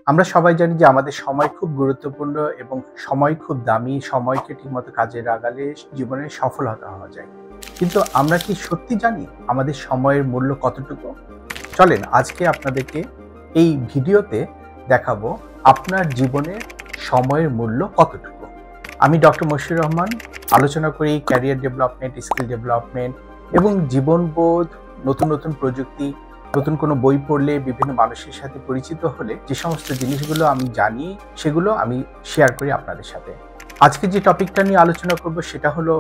আমরা সবাই জানি যে আমাদের সময় খুব গুরুত্বপূর্ণ এবং সময় খুব দামি। সময়কে ঠিকমতো কাজে লাগালে জীবনে সফলতা হওয়া যায়। কিন্তু আমরা কি সত্যি জানি আমাদের সময়ের মূল্য কতটুকু? চলেন আজকে আপনাদেরকে এই ভিডিওতে দেখাবো আপনার জীবনের সময়ের মূল্য কতটুকু। আমি ডক্টর মশিউর রহমান আলোচনা করি ক্যারিয়ার ডেভেলপমেন্ট, স্কিল ডেভেলপমেন্ট এবং জীবনবোধ, নতুন নতুন প্রযুক্তি, নতুন কোনো বই পড়লে, বিভিন্ন মানুষের সাথে পরিচিত হলে যে সমস্ত জিনিসগুলো আমি জানি সেগুলো আমি শেয়ার করি আপনাদের সাথে। আজকে যে টপিকটা নিয়ে আলোচনা করব সেটা হলো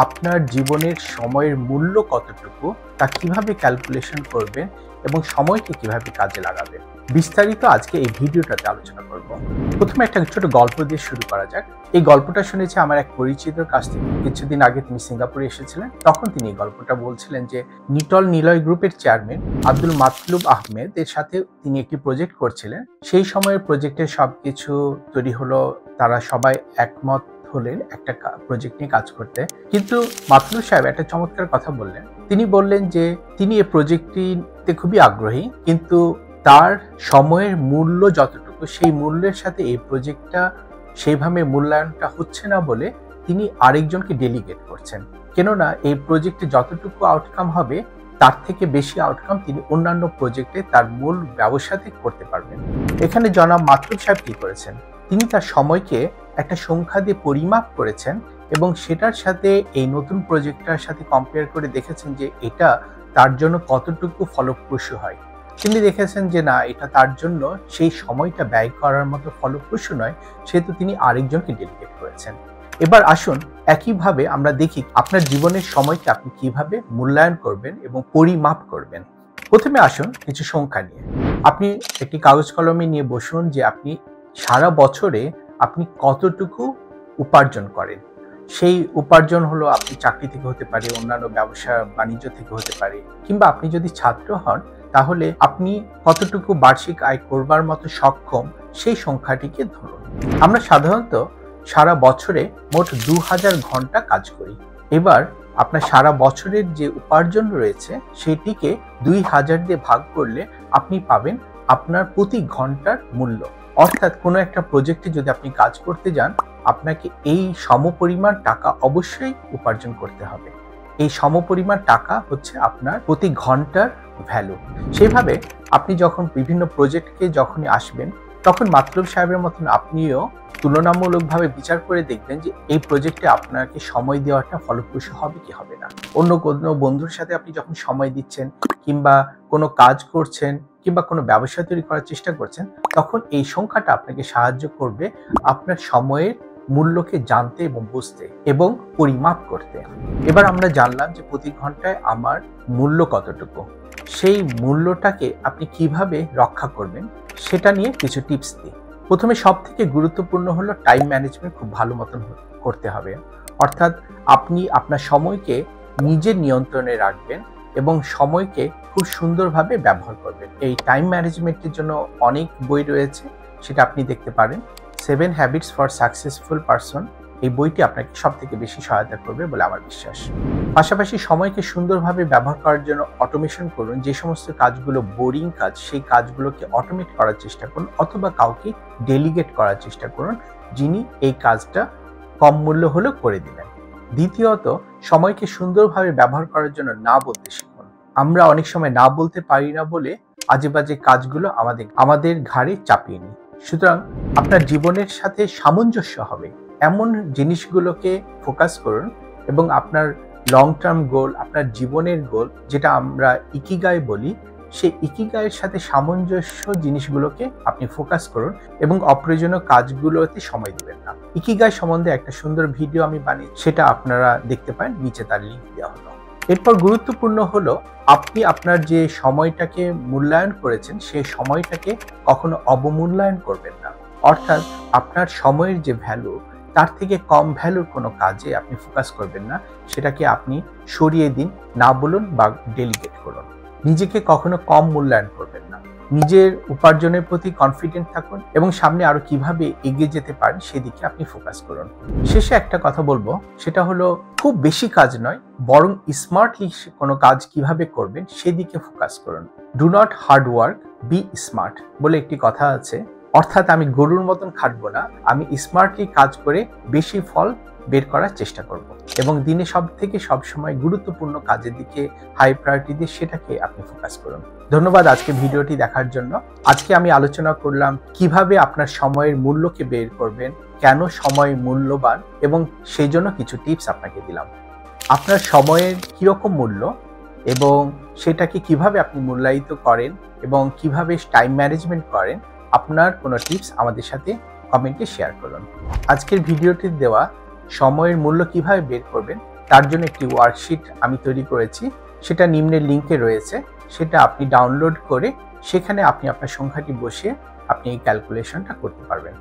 আপনার জীবনের সময়ের মূল্য কতটুকু, তা কিভাবে ক্যালকুলেশন করবেন এবং সময়কে কিভাবে কাজে লাগাবেন। বিস্তারিত আজকে এই ভিডিওটাতে আলোচনা করব। প্রথমে একটা ছোট গল্প দিয়ে শুরু করা যাক। এই গল্পটা শুনেছি আমার এক পরিচিতর কাছ থেকে। কিছুদিন আগে তিনি সিঙ্গাপুরে এসেছিলেন। তখন তিনি এই গল্পটা বলছিলেন যে নিটল নিলয় গ্রুপের চেয়ারম্যান আব্দুল মাতলুব আহমেদ এর সাথে তিনি একটি প্রজেক্ট করছিলেন। সেই সময়ের প্রজেক্টের সবকিছু তৈরি হলো, তারা সবাই একমত হলেন একটা প্রজেক্ট নিয়ে কাজ করতে। কিন্তু মাতলুব সাহেব একটা চমৎকার কথা বললেন। তিনি বললেন যে তিনি এই প্রজেক্টটিতে খুবই আগ্রহী, কিন্তু তার সময়ের মূল্য যতটুকু, সেই মূল্যের সাথে এই প্রজেক্টটা সেইভাবে মূল্যায়নটা হচ্ছে না বলে তিনি আরেকজনকে ডেলিগেট করছেন। কেননা এই প্রজেক্টে যতটুকু আউটকাম হবে তার থেকে বেশি আউটকাম তিনি অন্যান্য প্রজেক্টে তার মূল ব্যবসাতে করতে পারবেন। এখানে জনাব মাতলুব সাহেব কি করেছেন, তিনি তার সময়কে একটা সংখ্যা দিয়ে পরিমাপ করেছেন এবং সেটার সাথে এই নতুন প্রজেক্টটার সাথে কম্পেয়ার করে দেখেছেন যে এটা তার জন্য কতটুকু ফলপ্রসূ হয়। তিনি দেখেছেন যে না, এটা তার জন্য সেই সময়টা ব্যয় করার মতো ফলপ্রসূ নয়, সেহেতু তিনি আরেকজনকে ডেলিগেট করেছেন। এবার আসুন একইভাবে আমরা দেখি আপনার জীবনের সময়কে আপনি কিভাবে মূল্যায়ন করবেন এবং পরিমাপ করবেন। প্রথমে আসুন কিছু সংখ্যা নিয়ে। আপনি একটি কাগজ কলমে নিয়ে বসুন যে আপনি সারা বছরে আপনি কতটুকু উপার্জন করেন। সেই উপার্জন হলো আপনি চাকরি থেকে হতে পারে, অন্যান্য ব্যবসা বাণিজ্য থেকে হতে পারে, কিংবা আপনি যদি ছাত্র হন তাহলে আপনি কতটুকু বার্ষিক আয় করবার মতো সক্ষম সেই সংখ্যাটিকে ধরুন। আমরা সাধারণত সারা বছরে মোট 2000 ঘন্টা কাজ করি। এবার আপনার সারা বছরের যে উপার্জন রয়েছে সেটিকে 2000 দিয়ে ভাগ করলে আপনি পাবেন আপনার প্রতি ঘন্টার মূল্য। অর্থাৎ কোনো একটা প্রজেক্টে যদি আপনি কাজ করতে যান, আপনাকে এই সমপরিমাণ টাকা অবশ্যই উপার্জন করতে হবে। এই সমপরিমাণ টাকা হচ্ছে আপনার প্রতি ঘন্টার ভ্যালু। সেভাবে আপনি যখন বিভিন্ন প্রজেক্টকে যখনই আসবেন, তখন মাতলুব সাহেবের মতন আপনিও তুলনামূলকভাবে বিচার করে দেখবেন যে এই প্রজেক্টে আপনাকে সময় দেওয়াটা ফলপ্রসূ হবে কি হবে না। অন্য কোনো বন্ধুর সাথে আপনি যখন সময় দিচ্ছেন, কিংবা কোনো কাজ করছেন, কিংবা কোনো ব্যবসা তৈরি করার চেষ্টা করছেন, তখন এই সংখ্যাটা আপনাকে সাহায্য করবে আপনার সময়ের মূল্যকে জানতে এবং বুঝতে এবং পরিমাপ করতে। এবার আমরা জানলাম যে প্রতি ঘন্টায় আমার মূল্য কতটুকু। সেই মূল্যটাকে আপনি কিভাবে রক্ষা করবেন সেটা নিয়ে কিছু টিপস দিই। প্রথমে সব থেকে গুরুত্বপূর্ণ হলো টাইম ম্যানেজমেন্ট খুব ভালো মতন করতে হবে। অর্থাৎ আপনি আপনার সময়কে নিজের নিয়ন্ত্রণে রাখবেন এবং সময়কে খুব সুন্দরভাবে ব্যবহার করবেন। এই টাইম ম্যানেজমেন্টের জন্য অনেক বই রয়েছে, সেটা আপনি দেখতে পারেন। 7 হ্যাবিটস ফর সাকসেসফুল পারসন, এই বইটি আপনাকে সব থেকে বেশি সহায়তা করবে বলে আমার বিশ্বাস। পাশাপাশি সময়কে সুন্দরভাবে ব্যবহার করার জন্য অটোমেশন করুন। যে সমস্ত কাজগুলো বোরিং কাজ, সেই কাজগুলোকে অটোমেট করার চেষ্টা করুন, অথবা কাউকে ডেলিগেট করার চেষ্টা করুন যিনি এই কাজটা কম মূল্য হলেও করে দিবেন। দ্বিতীয়ত, সময়কে সুন্দরভাবে ব্যবহার করার জন্য না বলতে শিখুন। আমরা অনেক সময় না বলতে পারি না বলে আজে বাজে কাজগুলো আমাদের ঘাড়ে চাপিয়ে নিই। সুতরাং আপনার জীবনের সাথে সামঞ্জস্য হবে এমন জিনিসগুলোকে ফোকাস করুন এবং আপনার লং টার্ম গোল, আপনার জীবনের গোল, যেটা আমরা ইকিগাই বলি, সেই ইকিগাইয়ের সাথে সামঞ্জস্য জিনিসগুলোকে আপনি ফোকাস করুন এবং অপ্রয়োজনীয় কাজগুলোতে সময় দিবেন না। ইকিগাই সম্বন্ধে একটা সুন্দর ভিডিও আমি বানিয়েছি, সেটা আপনারা দেখতে পারেন, নিচে তার লিঙ্ক দেওয়া হলো। এরপর গুরুত্বপূর্ণ হলো আপনি আপনার যে সময়টাকে মূল্যায়ন করেছেন সেই সময়টাকে কখনো অবমূল্যায়ন করবেন না। অর্থাৎ আপনার সময়ের যে ভ্যালু, তার থেকে কম ভ্যালুর কোনো কাজে আপনি ফোকাস করবেন না, সেটাকে আপনি সরিয়ে দিন, না বলুন বা ডেলিগেট করুন। নিজেকে কখনো কম মূল্যায়ন করবেন না। নিজের উপার্জনের প্রতি কনফিডেন্ট থাকুন এবং সামনে আরো কিভাবে এগিয়ে যেতে পারেন সেদিকে আপনি ফোকাস করুন। শেষে একটা কথা বলবো, সেটা হলো খুব বেশি কাজ নয়, বরং স্মার্টলি কোনো কাজ কিভাবে করবেন সেদিকে ফোকাস করুন। Do not hard work, be smart বলে একটি কথা আছে। অর্থাৎ আমি গরুর মতন খাটবো না, আমি স্মার্টলি কাজ করে বেশি ফল বের করার চেষ্টা করব এবং দিনে সবসময় গুরুত্বপূর্ণ কাজের দিকে হাই প্রায়োরিটি দিয়ে সেটাকে আপনি ফোকাস করুন। ধন্যবাদ আজকে ভিডিওটি দেখার জন্য। আজকে আমি আলোচনা করলাম কিভাবে আপনার সময়ের মূল্যকে বের করবেন, কেন সময় মূল্যবান, এবং সেই জন্য কিছু টিপস আপনাকে দিলাম। আপনার সময়ের কিরকম মূল্য এবং সেটাকে কিভাবে আপনি মূল্যায়িত করেন এবং কিভাবে টাইম ম্যানেজমেন্ট করেন, আপনার কোনো টিপস আমাদের সাথে কমেন্টে শেয়ার করুন। আজকের ভিডিওটি দেওয়া সময়ের মূল্য কিভাবে বের করবেন তার জন্য একটি ওয়ার্কশিট আমি তৈরি করেছি, সেটা নিম্নের লিঙ্কে রয়েছে। সেটা আপনি ডাউনলোড করে সেখানে আপনি আপনার সংখ্যাটি বসিয়ে আপনি এই ক্যালকুলেশনটা করতে পারবেন।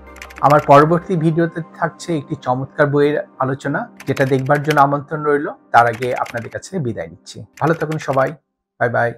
আমার পরবর্তী ভিডিওতে থাকছে একটি চমৎকার বইয়ের আলোচনা, যেটা দেখবার জন্য আমন্ত্রণ রইল। তার আগে আপনাদের কাছে বিদায় নিচ্ছি। ভালো থাকুন সবাই। Bye bye.